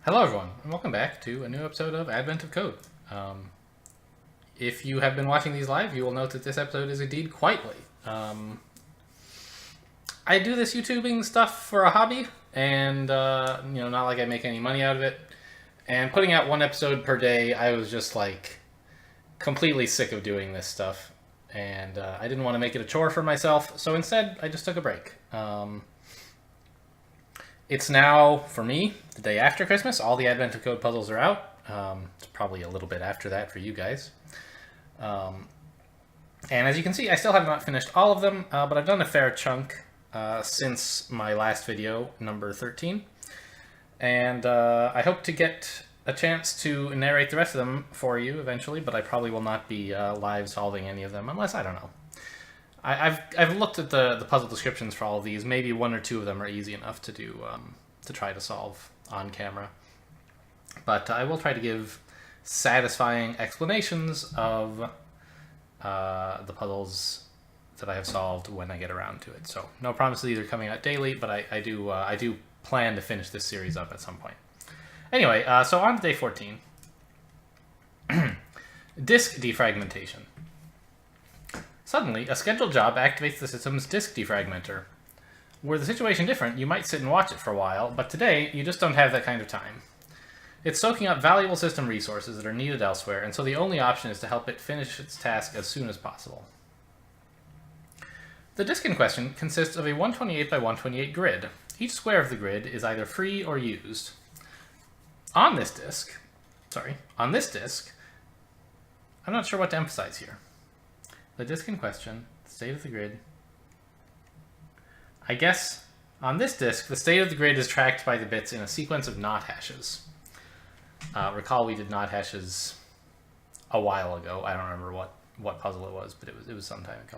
Hello everyone, and welcome back to a new episode of Advent of Code. If you have been watching these live, you will note that this episode is indeed quite late. I do this YouTubing stuff for a hobby, and not like I make any money out of it. And putting out one episode per day, I was just like completely sick of doing this stuff, and I didn't want to make it a chore for myself, so instead I just took a break. It's now, for me, the day after Christmas. All the Advent of Code puzzles are out. It's probably a little bit after that for you guys. And as you can see, I still have not finished all of them, but I've done a fair chunk since my last video, number 13. And I hope to get a chance to narrate the rest of them for you eventually, but I probably will not be live solving any of them, unless, I don't know. I've looked at the puzzle descriptions for all of these. Maybe one or two of them are easy enough to do to try to solve on camera. But I will try to give satisfying explanations of the puzzles that I have solved when I get around to it. So no promises these are coming out daily, but I do plan to finish this series up at some point. Anyway, so on to day 14. Disk Defragmentation. Suddenly, a scheduled job activates the system's disk defragmenter. Were the situation different, you might sit and watch it for a while, but today, you just don't have that kind of time. It's soaking up valuable system resources that are needed elsewhere, and so the only option is to help it finish its task as soon as possible. The disk in question consists of a 128 by 128 grid. Each square of the grid is either free or used. On this disk, I'm not sure what to emphasize here. The disk in question, the state of the grid. I guess on this disk, the state of the grid is tracked by the bits in a sequence of not hashes. Recall we did not hashes a while ago. I don't remember what puzzle it was, but it was some time ago.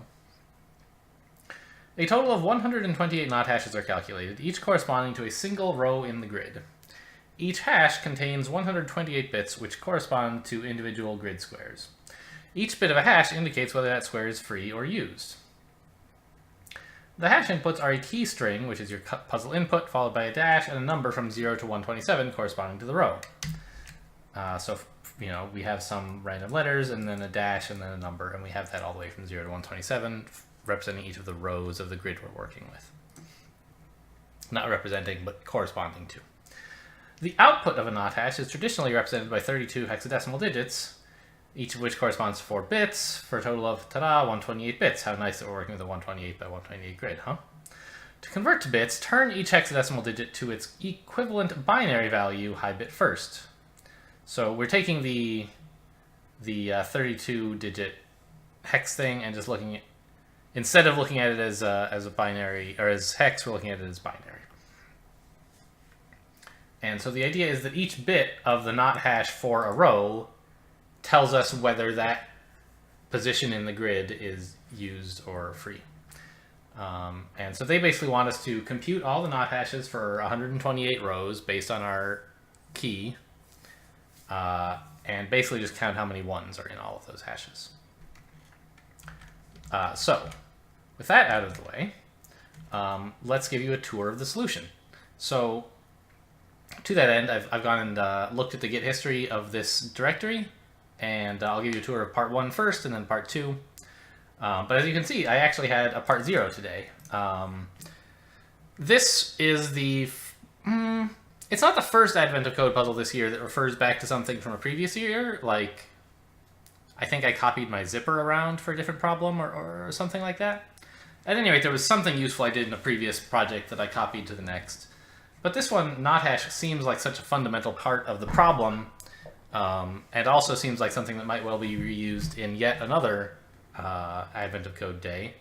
A total of 128 not hashes are calculated, each corresponding to a single row in the grid. Each hash contains 128 bits, which correspond to individual grid squares. Each bit of a hash indicates whether that square is free or used. The hash inputs are a key string, which is your puzzle input, followed by a dash and a number from 0 to 127 corresponding to the row. We have some random letters, and then a dash, and then a number, and we have that all the way from 0 to 127, representing each of the rows of the grid we're working with. Not representing, but corresponding to. The output of a not hash is traditionally represented by 32 hexadecimal digits, each of which corresponds to 4 bits, for a total of, 128 bits. How nice that we're working with a 128 by 128 grid, huh? To convert to bits, turn each hexadecimal digit to its equivalent binary value, high bit first. So we're taking the 32-digit hex thing and just looking at, instead of looking at it as a binary, or as hex, we're looking at it as binary. And so the idea is that each bit of the not hash for a row tells us whether that position in the grid is used or free. And so they basically want us to compute all the not hashes for 128 rows based on our key, and basically just count how many ones are in all of those hashes. So, with that out of the way, let's give you a tour of the solution. So, to that end, I've gone and looked at the Git history of this directory, and I'll give you a tour of part 1 first, and then part 2. But as you can see, I actually had a part 0 today. This is the... it's not the first Advent of Code puzzle this year that refers back to something from a previous year. Like, I think I copied my zipper around for a different problem or something like that. At any rate, there was something useful I did in a previous project that I copied to the next. But this one, not hash, seems like such a fundamental part of the problem, and also seems like something that might well be reused in yet another Advent of Code day.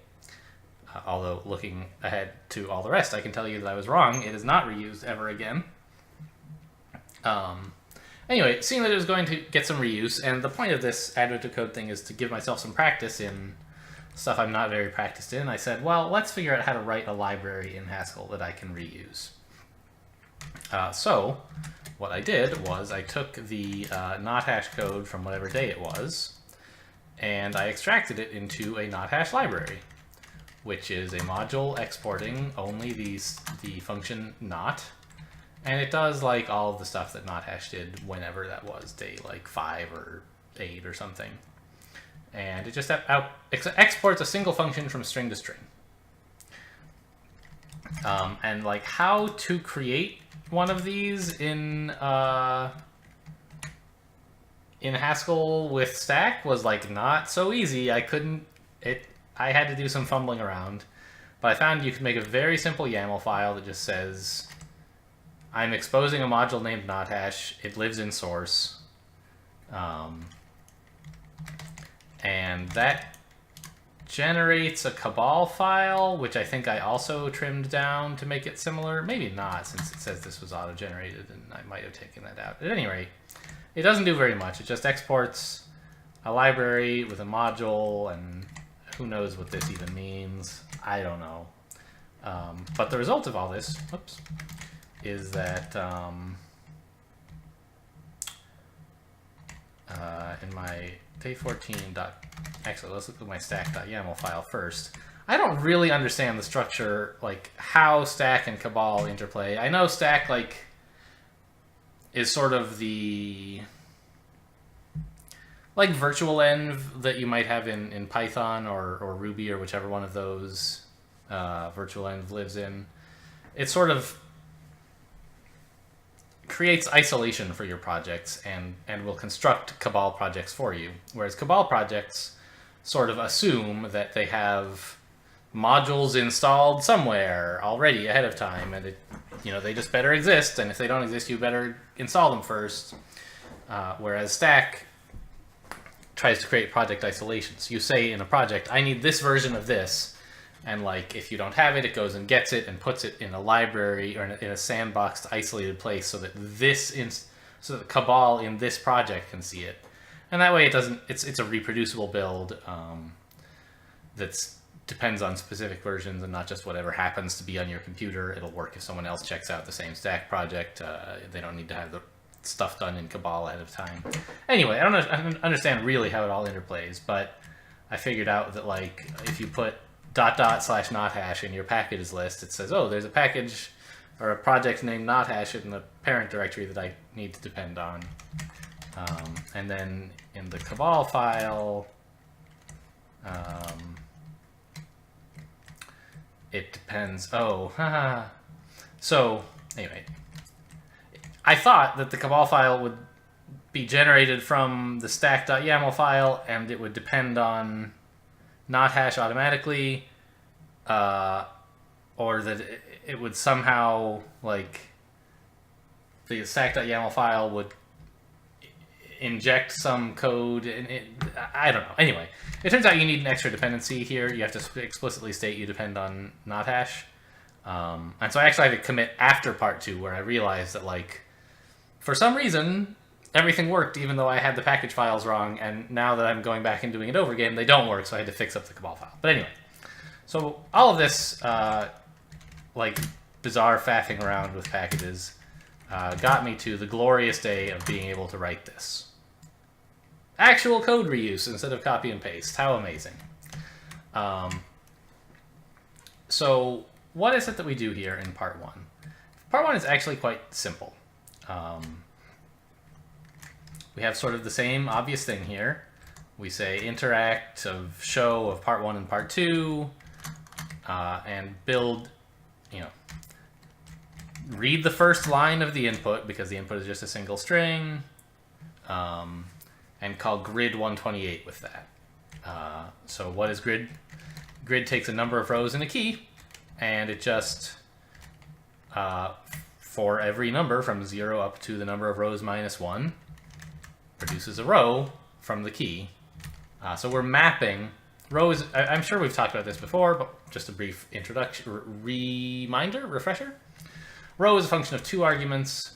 Although, looking ahead to all the rest, I can tell you that I was wrong. It is not reused ever again. Anyway, seeing that it was going to get some reuse, and the point of this Advent of Code thing is to give myself some practice in stuff I'm not very practiced in, I said, well, let's figure out how to write a library in Haskell that I can reuse. So, what I did was I took the not hash code from whatever day it was, and I extracted it into a not hash library, which is a module exporting only the function not, And it does like all of the stuff that NotHash did whenever that was, day like 5 or 8 or something. And it just exports a single function from string to string. And like how to create one of these in Haskell with stack was like not so easy. I had to do some fumbling around, but I found you could make a very simple YAML file that just says, I'm exposing a module named NotHash. It lives in source. And that generates a Cabal file, which I think I also trimmed down to make it similar. Maybe not, since it says this was auto-generated, and I might have taken that out. At any rate, it doesn't do very much. It just exports a library with a module, and who knows what this even means. I don't know. But the result of all this, whoops, is that in my day14. Actually, let's look at my stack.yaml file first. I don't really understand the structure, like how stack and Cabal interplay. I know stack like is sort of the like virtual env that you might have in Python or Ruby or whichever one of those virtual env lives in. It sort of creates isolation for your projects and will construct Cabal projects for you. Whereas Cabal projects sort of assume that they have modules installed somewhere already ahead of time, and they just better exist, and if they don't exist, you better install them first. Whereas stack tries to create project isolations. You say in a project, I need this version of this, and like if you don't have it, it goes and gets it and puts it in a library or in a sandboxed, isolated place so that so that Cabal in this project can see it. And that way, it's a reproducible build that depends on specific versions and not just whatever happens to be on your computer. It'll work if someone else checks out the same stack project. They don't need to have the stuff done in Cabal ahead of time. Anyway, I don't understand really how it all interplays, but I figured out that like if you put /NotHash in your packages list, it says, oh, there's a package or a project named NotHash in the parent directory that I need to depend on. And then in the Cabal file, it depends. Oh, haha. So anyway, I thought that the Cabal file would be generated from the stack.yaml file and it would depend on NotHash automatically, or that it would somehow, like, the stack.yaml file would inject some code, and I don't know. Anyway, it turns out you need an extra dependency here. You have to explicitly state you depend on NotHash. And so I actually had to commit after part 2, where I realized that, like, for some reason, everything worked even though I had the package files wrong, and now that I'm going back and doing it over again, they don't work, so I had to fix up the Cabal file. But anyway, so all of this, like, bizarre faffing around with packages got me to the glorious day of being able to write this. Actual code reuse instead of copy and paste. How amazing. So what is it that we do here in part 1? Part 1 is actually quite simple. We have sort of the same obvious thing here. We say interact of show of part 1 and part 2, and build, read the first line of the input because the input is just a single string, and call grid 128 with that. So what is grid? Grid takes a number of rows and a key, and it just, for every number from 0 up to the number of rows minus 1, produces a row from the key. So we're mapping rows. I'm sure we've talked about this before, but just a brief introduction, refresher. Row is a function of 2 arguments.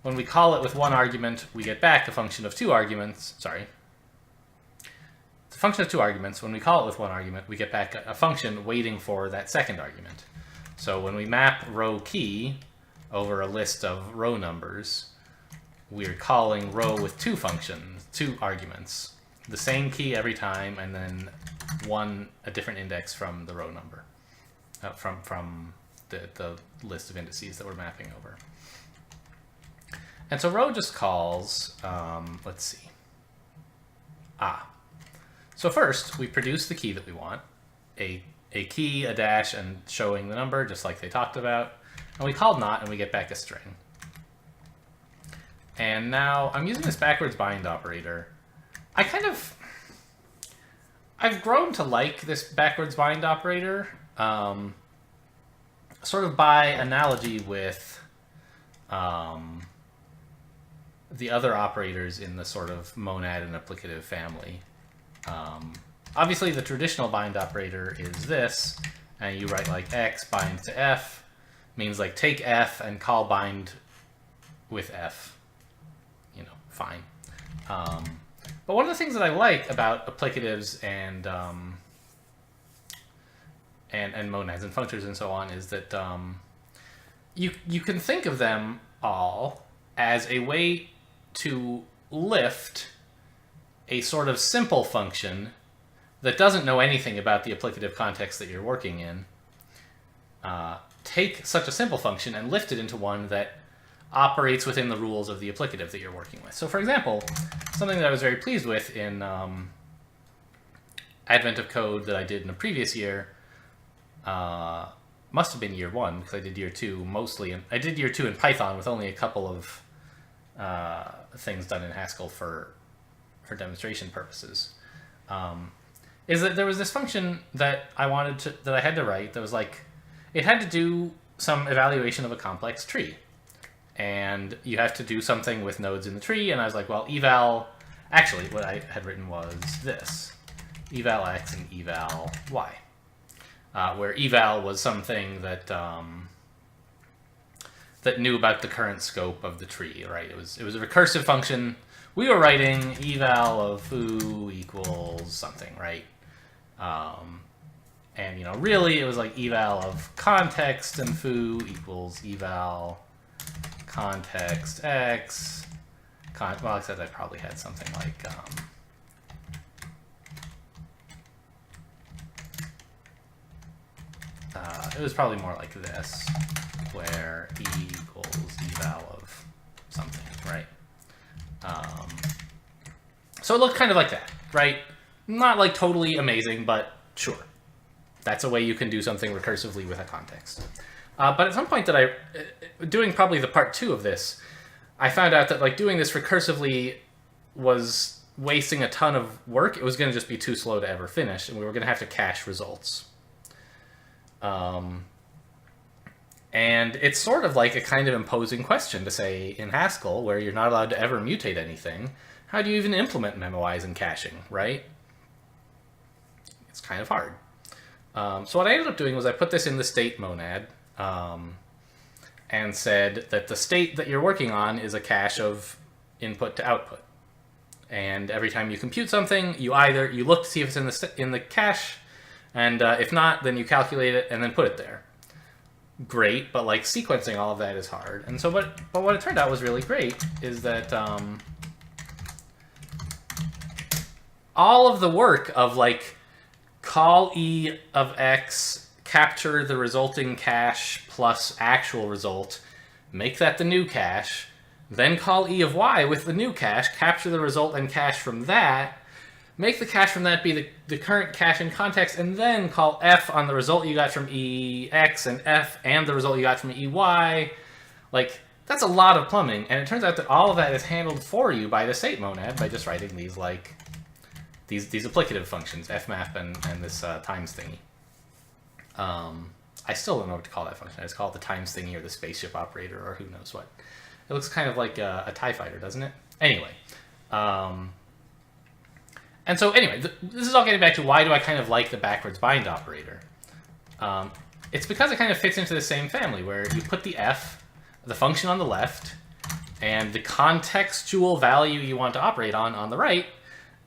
When we call it with 1 argument, we get back a function of 2 arguments. Sorry. It's a function of 2 arguments. When we call it with 1 argument, we get back a function waiting for that second argument. So when we map row key over a list of row numbers, we're calling row with 2 functions, 2 arguments. The same key every time, and then a different index from the row number, from the list of indices that we're mapping over. And so row just calls, let's see. So first, we produce the key that we want, a key, a dash, and showing the number, just like they talked about. And we call not, and we get back a string. And now I'm using this backwards bind operator. I've grown to like this backwards bind operator, sort of by analogy with the other operators in the sort of monad and applicative family. Obviously, the traditional bind operator is this, and you write like x bind to f, means like take f and call bind with f. You know, fine. But one of the things that I like about applicatives and monads and functors and so on is that you can think of them all as a way to lift a sort of simple function that doesn't know anything about the applicative context that you're working in, take such a simple function and lift it into one that operates within the rules of the applicative that you're working with. So for example, something that I was very pleased with in Advent of Code that I did in a previous year, must have been year 1, because I did year 2 mostly, and I did year 2 in Python with only a couple of things done in Haskell for demonstration purposes. Is that there was this function that I had to write that was like, it had to do some evaluation of a complex tree. And you have to do something with nodes in the tree, and I was like, well, eval, actually what I had written was this, eval x and eval y, where eval was something that that knew about the current scope of the tree, right? It was a recursive function. We were writing eval of foo equals something, right? And you know, really it was like eval of context and foo equals eval context x. Well, except I probably had something like it was probably more like this, where e equals eval of something, right? So it looked kind of like that, right? Not like totally amazing, but sure. That's a way you can do something recursively with a context. But at some point that doing probably the part 2 of this, I found out that like doing this recursively was wasting a ton of work. It was going to just be too slow to ever finish, and we were going to have to cache results. And it's sort of like a kind of imposing question to say in Haskell, where you're not allowed to ever mutate anything, how do you even implement memoize and caching, right? It's kind of hard. So what I ended up doing was I put this in the state monad, and said that the state that you're working on is a cache of input to output. And every time you compute something, you look to see if it's in the cache, and if not, then you calculate it and then put it there. Great, but like sequencing all of that is hard. And so, but what it turned out was really great is that all of the work of like call e of x, capture the resulting cache plus actual result, make that the new cache, then call e of y with the new cache, capture the result and cache from that, make the cache from that be the current cache in context, and then call f on the result you got from ex and f and the result you got from ey. Like, that's a lot of plumbing, and it turns out that all of that is handled for you by the state monad by just writing these like these applicative functions, fmap and this times thingy. I still don't know what to call that function. I just call it the times thingy or the spaceship operator or who knows what. It looks kind of like a TIE fighter, doesn't it? Anyway. And so anyway, this is all getting back to why do I kind of like the backwards bind operator. It's because it kind of fits into the same family where you put the f, the function on the left, and the contextual value you want to operate on the right,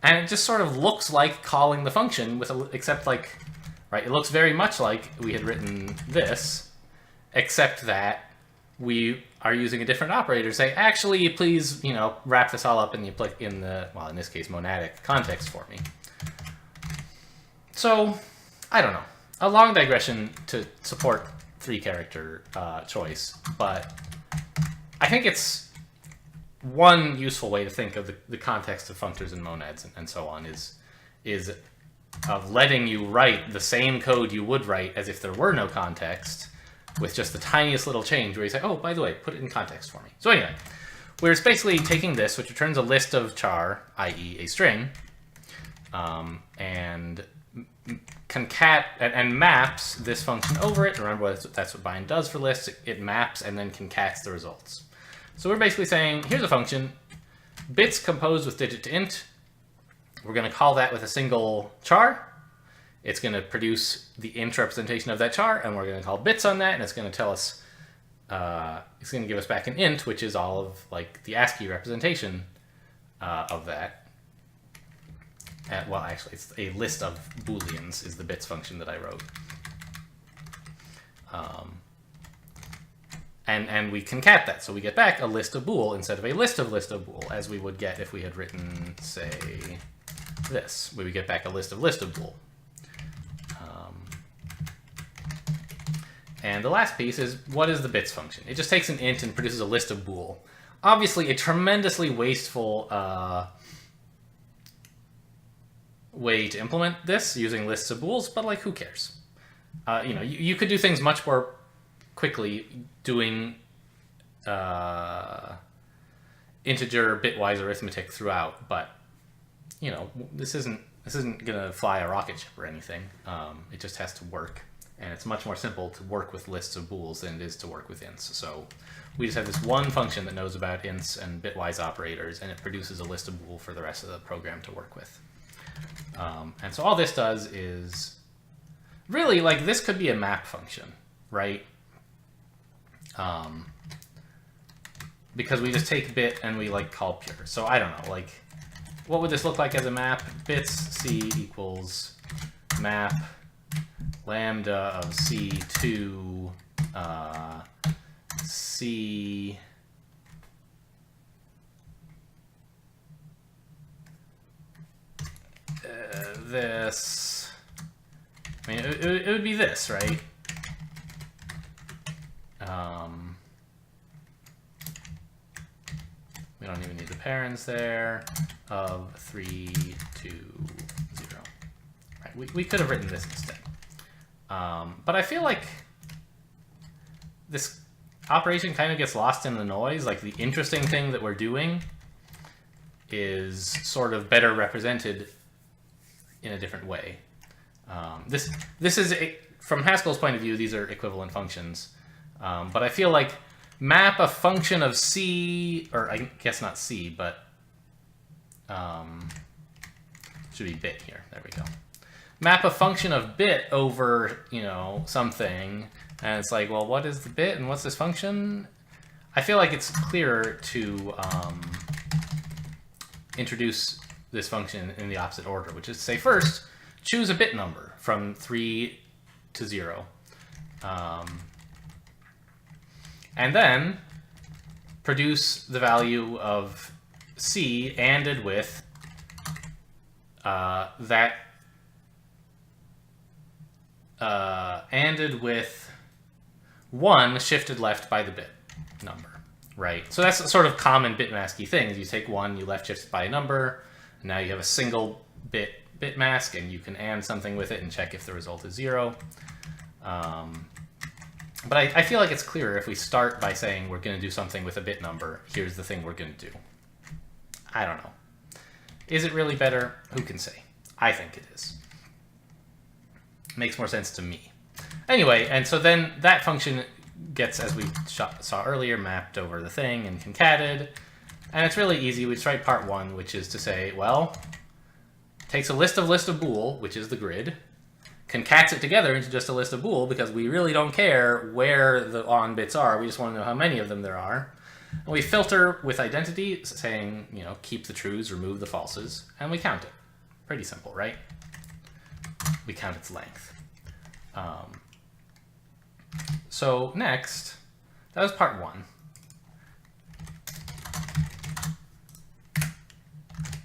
and it just sort of looks like calling the function except like, right, it looks very much like we had written this, except that we are using a different operator to say, actually, please, you know, wrap this all up in the well, in this case, monadic context for me. So, I don't know. A long digression to support 3-character choice, but I think it's one useful way to think of the context of functors and monads and so on is of letting you write the same code you would write as if there were no context, with just the tiniest little change where you say, oh, by the way, put it in context for me. So anyway, we're basically taking this, which returns a list of char, i.e. a string, and concat and maps this function over it. Remember, that's what bind does for lists. It maps and then concats the results. So we're basically saying, here's a function, bits composed with digit to int. We're going to call that with a single char. It's going to produce the int representation of that char, and we're going to call bits on that, and it's going to tell us, it's going to give us back an int, which is all of like the ASCII representation of that. Well, actually, it's a list of booleans is the bits function that I wrote. And we concat that, so we get back a list of bool instead of a list of bool, as we would get if we had written, say, this, where we get back a list of bool. And the last piece is, what is the bits function? It just takes an int and produces a list of bool. Obviously, a tremendously wasteful way to implement this using lists of bools, but like, who cares? You know, you could do things much more quickly doing integer bitwise arithmetic throughout, but you know, this isn't gonna fly a rocket ship or anything. It just has to work, and it's much more simple to work with lists of bools than it is to work with ints. So we just have this one function that knows about ints and bitwise operators, and it produces a list of bool for the rest of the program to work with. And so all this does is really, like, this could be a map function, right? Because we just take bit and we like call pure. So I don't know, like, what would this look like as a map? Bits c equals map lambda of c to c this. I mean, it would be this, right? We don't even need the parens there, of 3 to 0. Right, we could have written this instead. But I feel like this operation kind of gets lost in the noise. Like, the interesting thing that we're doing is sort of better represented in a different way. This is, from Haskell's point of view, these are equivalent functions. But I feel like map a function of c, or I guess not c, but should be bit here. There we go. Map a function of bit over, you know, something, and it's like, well, what is the bit and what's this function? I feel like it's clearer to introduce this function in the opposite order, which is to say, first, choose a bit number from 3 to 0. And then produce the value of c ANDed with ANDed with 1 shifted left by the bit number, right? So that's a sort of common bitmasky thing. Is you take 1, you left shift by a number, and now you have a single bit mask, and you can AND something with it and check if the result is 0. But I feel like it's clearer if we start by saying we're going to do something with a bit number. Here's the thing we're going to do. I don't know. Is it really better? Who can say? I think it is. Makes more sense to me. Anyway, and so then that function gets, as we saw earlier, mapped over the thing and concated. And it's really easy. We just write part 1, which is to say, well, takes a list of bool, which is the grid, concats it together into just a list of bool, because we really don't care where the on bits are. We just want to know how many of them there are. And we filter with identity, saying, you know, keep the trues, remove the falses, and we count it. Pretty simple, right? We count its length. So next, that was part 1.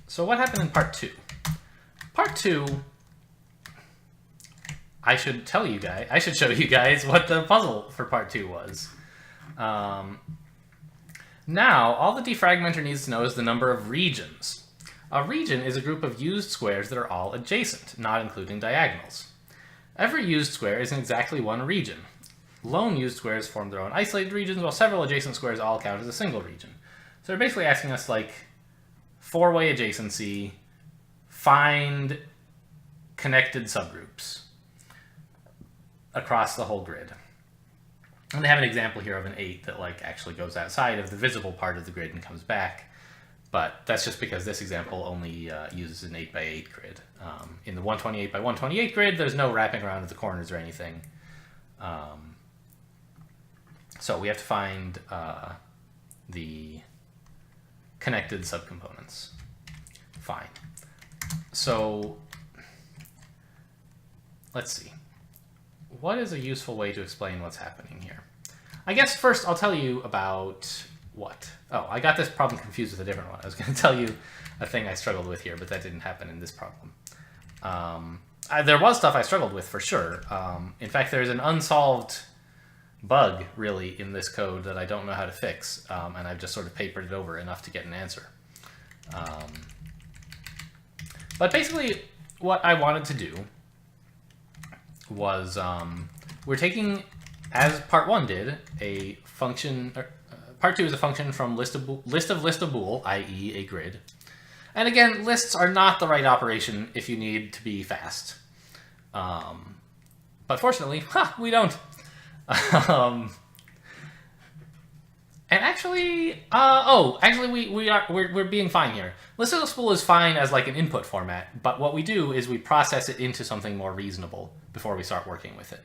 So what happened in part 2? Part 2, I should show you guys what the puzzle for part 2 was. Now, all the defragmenter needs to know is the number of regions. A region is a group of used squares that are all adjacent, not including diagonals. Every used square is in exactly one region. Lone used squares form their own isolated regions, while several adjacent squares all count as a single region. So they're basically asking us, like, four-way adjacency, find connected subgroups across the whole grid. And they have an example here of an 8 that, like, actually goes outside of the visible part of the grid and comes back. But that's just because this example only uses an 8 by 8 grid. In the 128 by 128 grid, there's no wrapping around of the corners or anything. So we have to find the connected subcomponents. Fine. So let's see. What is a useful way to explain what's happening here? I guess first I'll tell you about what? Oh, I got this problem confused with a different one. I was going to tell you a thing I struggled with here, but that didn't happen in this problem. There was stuff I struggled with for sure. In fact, there's an unsolved bug, really, in this code that I don't know how to fix, and I've just sort of papered it over enough to get an answer. But basically, what I wanted to do was we're taking, as part 1 did, a function. Part 2 is a function from list of bool, i.e. a grid. And again, lists are not the right operation if you need to be fast. But fortunately, we don't. And actually, we're being fine here. List of bool is fine as like an input format, but what we do is we process it into something more reasonable before we start working with it.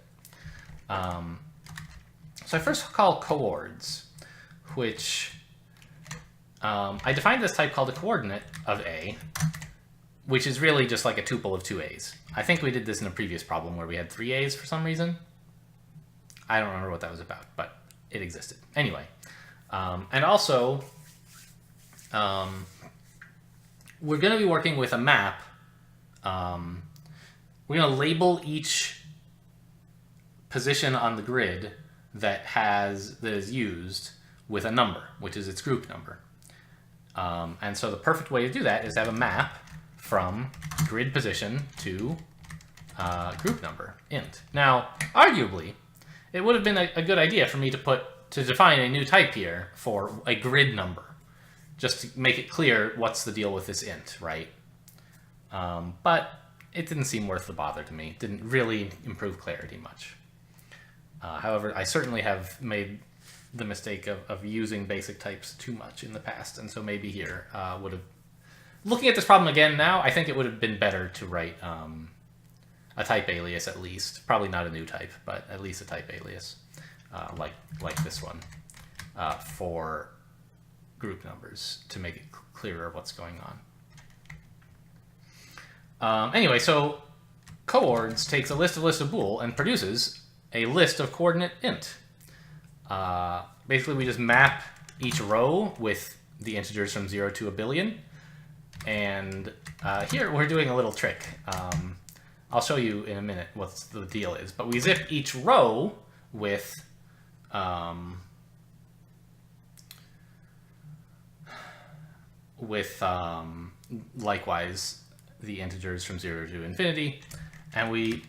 So I first call coords, which I defined this type called a coordinate of A, which is really just like a tuple of two A's. I think we did this in a previous problem where we had three A's for some reason. I don't remember what that was about, but it existed. Anyway, and also, we're going to be working with a map. We're going to label each position on the grid that is used with a number, which is its group number. And so the perfect way to do that is to have a map from grid position to group number, int. Now, arguably, it would have been a good idea for me to define a new type here for a grid number, just to make it clear what's the deal with this int, right? But it didn't seem worth the bother to me. It didn't really improve clarity much. However, I certainly have made the mistake of using basic types too much in the past, and so maybe here would have... Looking at this problem again now, I think it would have been better to write a type alias at least. Probably not a new type, but at least a type alias, like this one, for group numbers to make it clearer what's going on. Anyway, so coords takes a list of bool and produces a list of coordinate int. Basically, we just map each row with the integers from 0 to a billion. And here we're doing a little trick. I'll show you in a minute what the deal is. But we zip each row with likewise the integers from 0 to infinity. And we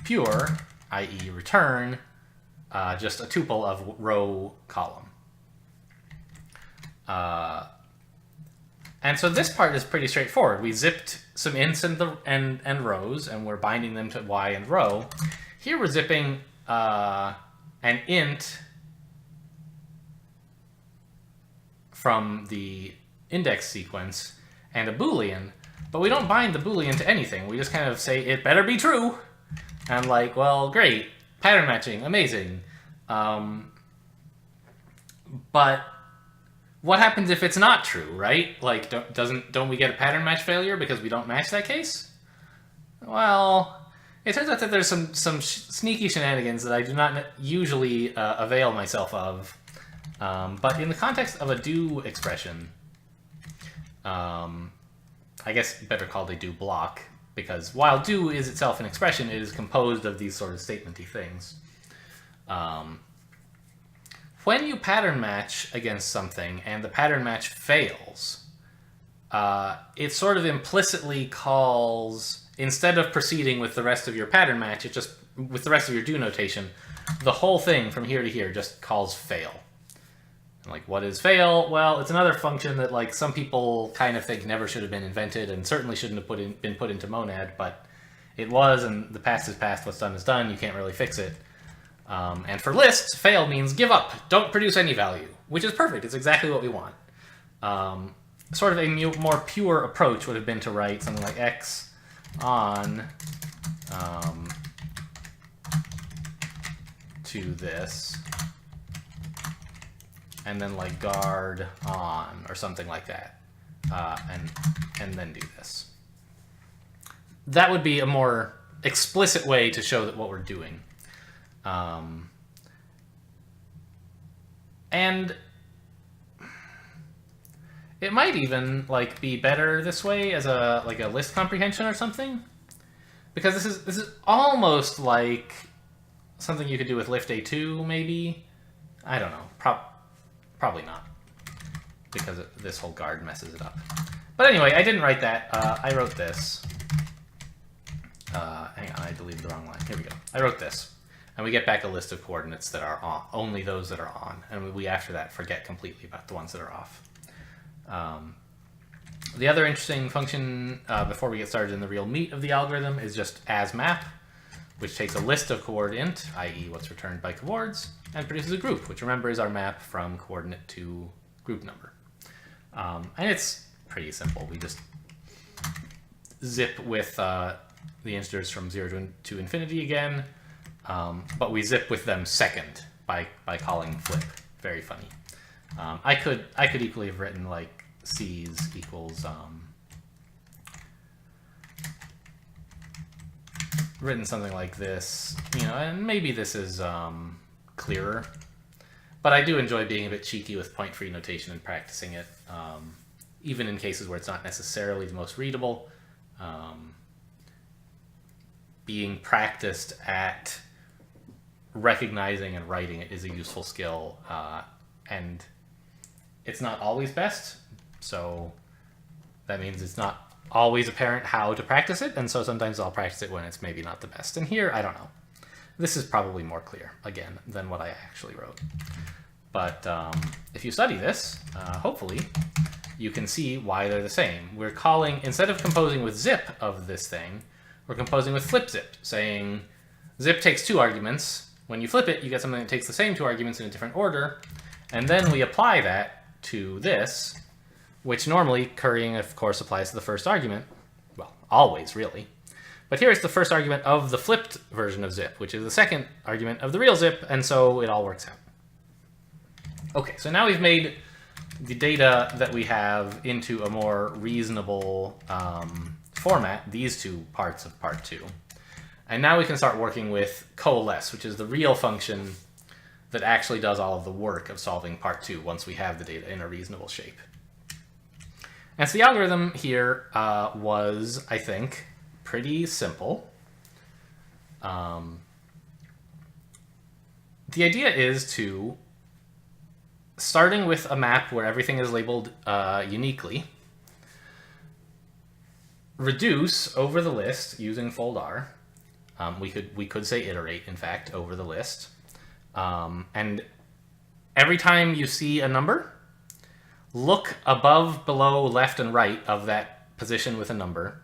pure, i.e. return, just a tuple of row column. And so this part is pretty straightforward. We zipped some ints and rows, and we're binding them to y and row. Here we're zipping an int from the index sequence and a boolean, but we don't bind the boolean to anything. We just kind of say, it better be true. And like, well, great, pattern matching, amazing. But what happens if it's not true, right? Like, don't we get a pattern match failure because we don't match that case? Well, it turns out that there's some sneaky shenanigans that I do not usually avail myself of. But in the context of a do expression, I guess better called a do block, because while do is itself an expression, it is composed of these sort of statementy things. when you pattern match against something and the pattern match fails, it sort of implicitly calls, instead of proceeding with the rest of your pattern match, it just, with the rest of your do notation, the whole thing from here to here just calls fail. And like, what is fail? Well, it's another function that like some people kind of think never should have been invented and certainly shouldn't have been put into Monad, but it was, and the past is past, what's done is done, you can't really fix it. And for lists, fail means give up, don't produce any value, which is perfect, it's exactly what we want. Sort of a more pure approach would have been to write something like x on to this, and then like guard on, or something like that, and then do this. That would be a more explicit way to show that what we're doing. And it might even like be better this way as a like a list comprehension or something, because this is almost like something you could do with lift A2 maybe. I don't know. Probably not, because this whole guard messes it up. But anyway, I didn't write that. I wrote this. Hang on, I deleted the wrong line. Here we go. I wrote this. And we get back a list of coordinates that are on, only those that are on. And we, after that, forget completely about the ones that are off. The other interesting function, before we get started in the real meat of the algorithm, is just asMap, which takes a list of coordinate, i.e. what's returned by coords, and produces a group, which remember is our map from coordinate to group number. And it's pretty simple. We just zip with the integers from 0 to infinity again, but we zip with them second by calling flip. Very funny. I could equally have written like C's equals written something like this, you know, and maybe this is clearer, but I do enjoy being a bit cheeky with point-free notation and practicing it, even in cases where it's not necessarily the most readable. Being practiced at recognizing and writing it is a useful skill, and it's not always best, so that means it's not always apparent how to practice it, and so sometimes I'll practice it when it's maybe not the best. And here, I don't know. This is probably more clear, again, than what I actually wrote. But if you study this, hopefully, you can see why they're the same. We're calling, instead of composing with zip of this thing, we're composing with flip zip, saying zip takes 2 arguments. When you flip it, you get something that takes the same 2 arguments in a different order, and then we apply that to this, which normally currying, of course, applies to the first argument. Well, always, really. But here it's the first argument of the flipped version of zip, which is the second argument of the real zip, and so it all works out. Okay, so now we've made the data that we have into a more reasonable format, these 2 parts of part 2. And now we can start working with coalesce, which is the real function that actually does all of the work of solving part 2 once we have the data in a reasonable shape. And so the algorithm here was, I think, pretty simple. The idea is to, starting with a map where everything is labeled uniquely, reduce over the list using fold R. We could say iterate, in fact, over the list. And every time you see a number, look above, below, left, and right of that position with a number.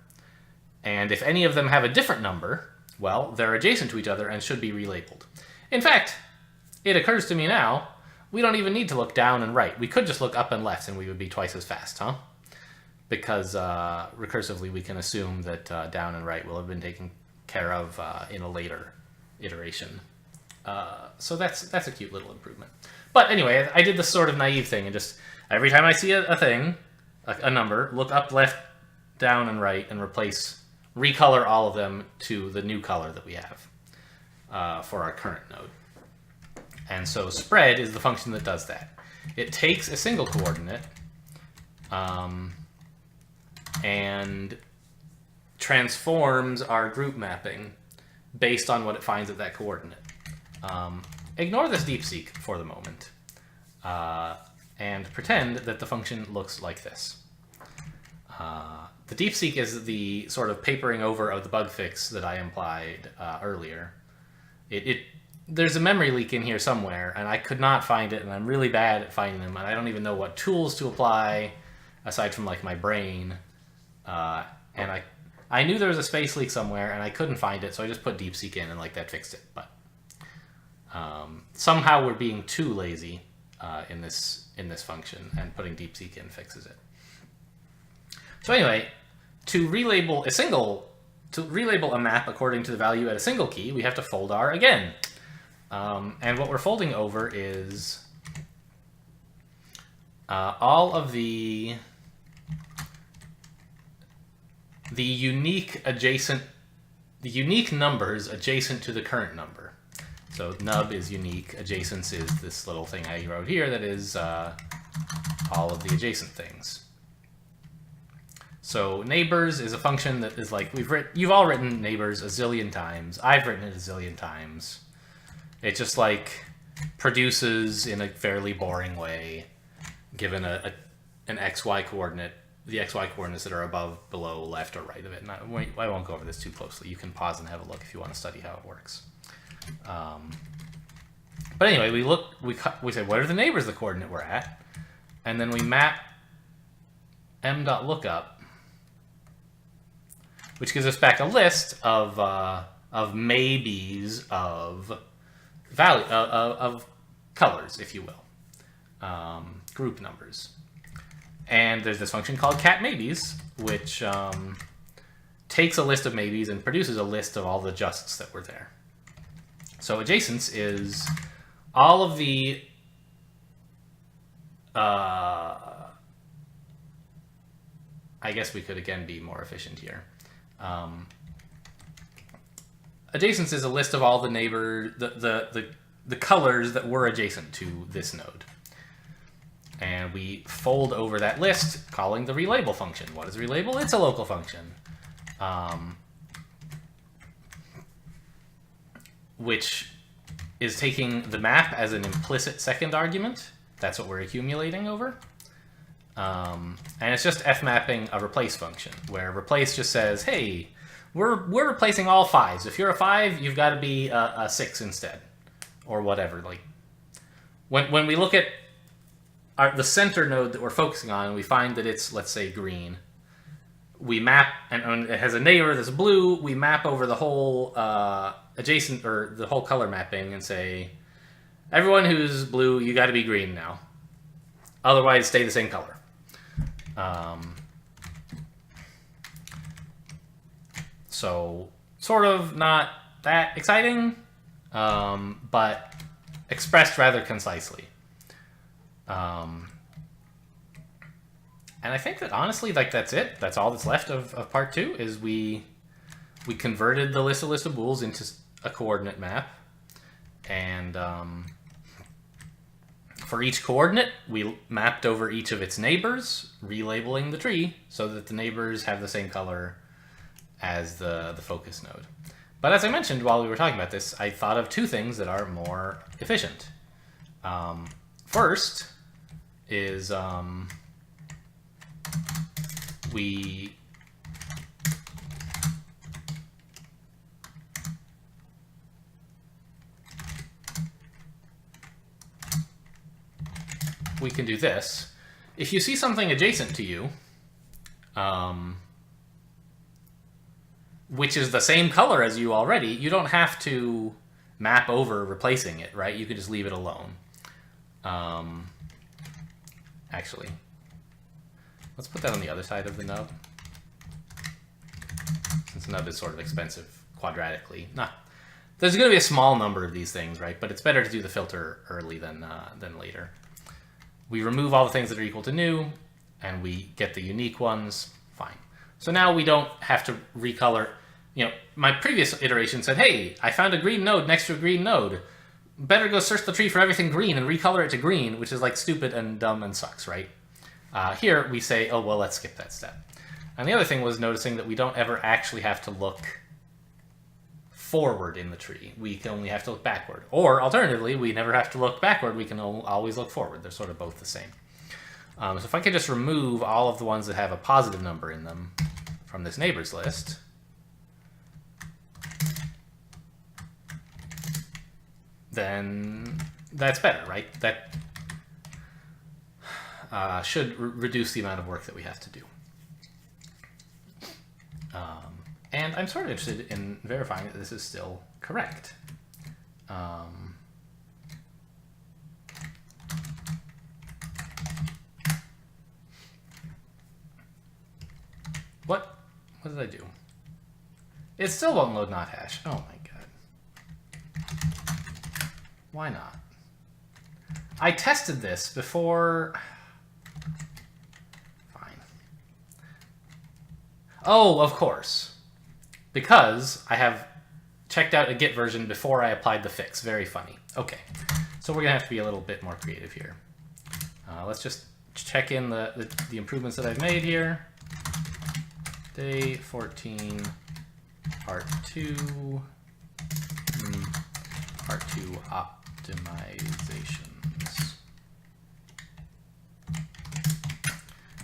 And if any of them have a different number, well, they're adjacent to each other and should be relabeled. In fact, it occurs to me now, we don't even need to look down and right. We could just look up and left and we would be twice as fast, huh? Because recursively we can assume that down and right will have been taken care of in a later iteration. So that's a cute little improvement. But anyway, I did this sort of naive thing and just every time I see a thing, a number, look up, left, down, and right, and recolor all of them to the new color that we have for our current node. And so spread is the function that does that. It takes a single coordinate and transforms our group mapping based on what it finds at that coordinate. Ignore this deep seek for the moment. and pretend that the function looks like this. The deepseek is the sort of papering over of the bug fix that I implied earlier. There's a memory leak in here somewhere, and I could not find it, and I'm really bad at finding them, and I don't even know what tools to apply aside from like my brain. And I knew there was a space leak somewhere, and I couldn't find it, so I just put deepseek in, and like that fixed it. But somehow we're being too lazy in this function, and putting deepseek in fixes it. So anyway, to relabel a map according to the value at a single key, we have to fold R again. And what we're folding over is all of the unique numbers adjacent to the current number. So nub is unique, adjacence is this little thing I wrote here that is all of the adjacent things. So neighbors is a function that is like, you've all written neighbors a zillion times. I've written it a zillion times. It just like produces in a fairly boring way, given an XY coordinate, the XY coordinates that are above, below, left, or right of it. And I won't go over this too closely. You can pause and have a look if you want to study how it works. But anyway, we say, what are the neighbors of the coordinate we're at? And then we map m.lookup, which gives us back a list of maybes of value of colors, if you will, group numbers. And there's this function called cat maybes, which takes a list of maybes and produces a list of all the justs that were there. So adjacence is all of the I guess we could again be more efficient here. Adjacence is a list of all the the colors that were adjacent to this node. And we fold over that list, calling the relabel function. What is relabel? It's a local function, which is taking the map as an implicit second argument. That's what we're accumulating over. And it's just f-mapping a replace function, where replace just says, hey, we're replacing all 5s. If you're a 5, you've got to be a 6 instead, or whatever. Like when we look at the center node that we're focusing on, and we find that it's, let's say, green, we map, and it has a neighbor that's blue, we map over the whole adjacent, or the whole color mapping, and say, everyone who's blue, you got to be green now. Otherwise, stay the same color. So, sort of not that exciting, but expressed rather concisely. And I think that honestly, like, that's it. That's all that's left of part 2, is we converted the list of bools into a coordinate map, and for each coordinate, we mapped over each of its neighbors, relabeling the tree so that the neighbors have the same color as the focus node. But as I mentioned while we were talking about this, I thought of 2 things that are more efficient. First is we can do this. If you see something adjacent to you, which is the same color as you already, you don't have to map over replacing it, right? You could just leave it alone. Actually, let's put that on the other side of the nub, since nub is sort of expensive quadratically. There's going to be a small number of these things, right? But it's better to do the filter early than later. We remove all the things that are equal to new, and we get the unique ones. Fine. So now we don't have to recolor. You know, my previous iteration said, hey, I found a green node next to a green node. Better go search the tree for everything green and recolor it to green, which is like stupid and dumb and sucks, right? Here we say, oh, well, let's skip that step. And the other thing was noticing that we don't ever actually have to look forward in the tree. We can only have to look backward. Or alternatively, we never have to look backward. We can always look forward. They're sort of both the same. So if I could just remove all of the ones that have a positive number in them from this neighbors list, then that's better, right? That should reduce the amount of work that we have to do. And I'm sort of interested in verifying that this is still correct. What did I do? It still won't load not hash. Oh my god. Why not? I tested this before. Fine. Oh, of course. Because I have checked out a Git version before I applied the fix. Very funny. Okay. So we're going to have to be a little bit more creative here. Let's just check in the improvements that I've made here. Day 14, part 2, part 2 optimizations.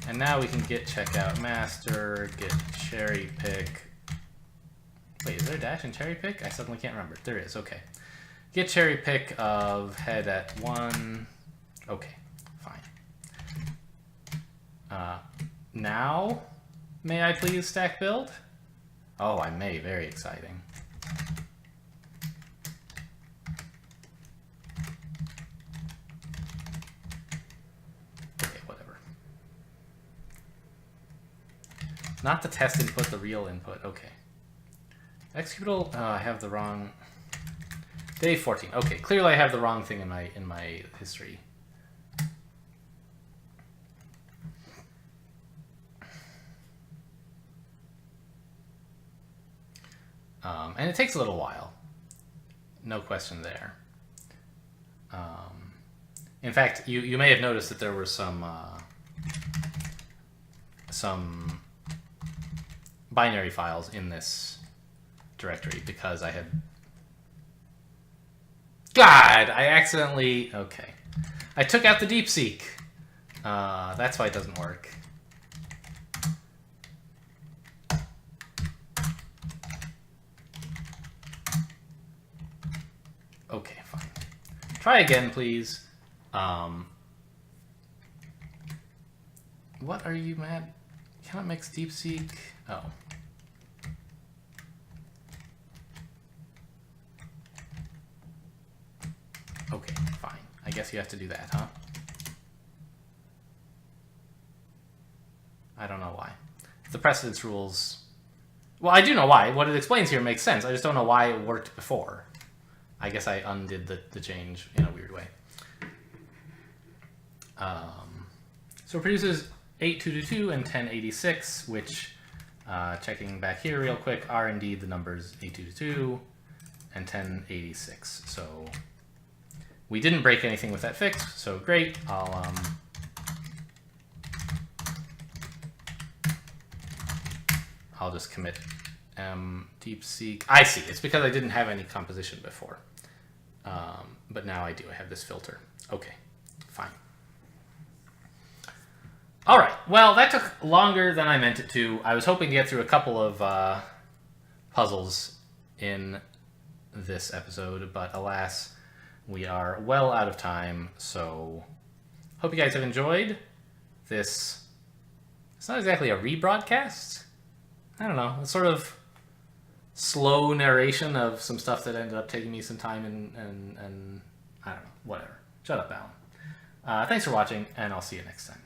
And now we can git checkout master, git cherry pick. Wait, is there a dash in cherry pick? I suddenly can't remember. There is, okay. Git cherry pick of head at 1. Okay, fine. Now, may I please stack build? Oh, I may. Very exciting. Okay, whatever. Not the test input, the real input. Okay. Executable. I have the wrong. Day 14. Okay, clearly I have the wrong thing in my history. And it takes a little while. No question there. In fact, you may have noticed that there were some binary files in this directory because I had... God! I accidentally... Okay. I took out the DeepSeek. That's why it doesn't work. Okay, fine. Try again, please. What are you mad? Cannot mix DeepSeek. Oh. Okay, fine. I guess you have to do that, huh? I don't know why. The precedence rules... Well, I do know why. What it explains here makes sense. I just don't know why it worked before. I guess I undid the change in a weird way. So it produces 8222 and 1086, which, checking back here real quick, are indeed the numbers 8222 and 1086. So we didn't break anything with that fix, so great. I'll just commit DeepSeek. I see. It's because I didn't have any composition before. But now I do. I have this filter. Okay, fine. All right. Well, that took longer than I meant it to. I was hoping to get through a couple of puzzles in this episode, but alas, we are well out of time. So hope you guys have enjoyed this. It's not exactly a rebroadcast. I don't know. It's sort of slow narration of some stuff that ended up taking me some time and I don't know, whatever. Shut up, Alan. Thanks for watching, and I'll see you next time.